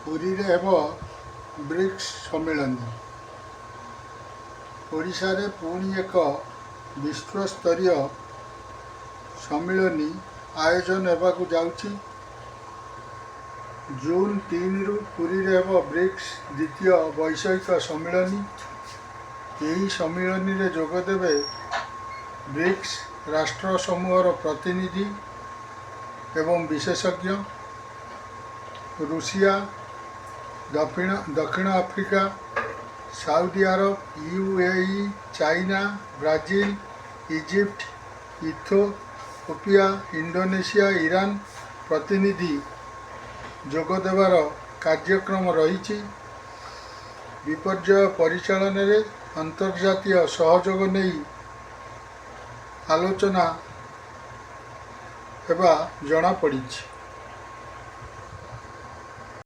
ପୁରୀରେ ହେବ ବ୍ରିକ୍ସ ସମ୍ମିଳନୀ। ଓଡ଼ିଶାରେ ପୁଣି ଏକ ବିଶ୍ୱସ୍ତରୀୟ ସମ୍ମିଳନୀ ଆୟୋଜନ ହେବାକୁ ଯାଉଛି। ଜୁନ୍ 3ରୁ ପୁରୀରେ ହେବ ବ୍ରିକ୍ସ ଦ୍ୱିତୀୟ ବୈଷୟିକ ସମ୍ମିଳନୀ। ଏହି ସମ୍ମିଳନୀରେ ଯୋଗଦେବେ ବ୍ରିକ୍ସ ରାଷ୍ଟ୍ର ସମୂହର ପ୍ରତିନିଧି ଏବଂ ବିଶେଷଜ୍ଞ। ରୁଷିଆ, ଦକ୍ଷିଣ Africa, Saudi Arab, UAE, China, Brazil, Egypt, Ethiopia, Indonesia, Iran ପ୍ରତିନିଧି ଯୋଗ ଦେବାର କାର୍ଯ୍ୟକ୍ରମ ରହିଛି। ବିପର୍ଯ୍ୟୟ ପରିଚାଳନାରେ ଅନ୍ତର୍ଜାତୀୟ ସହଯୋଗ ନେଇ ଆଲୋଚନା ହେବା ଜଣାପଡ଼ିଛି।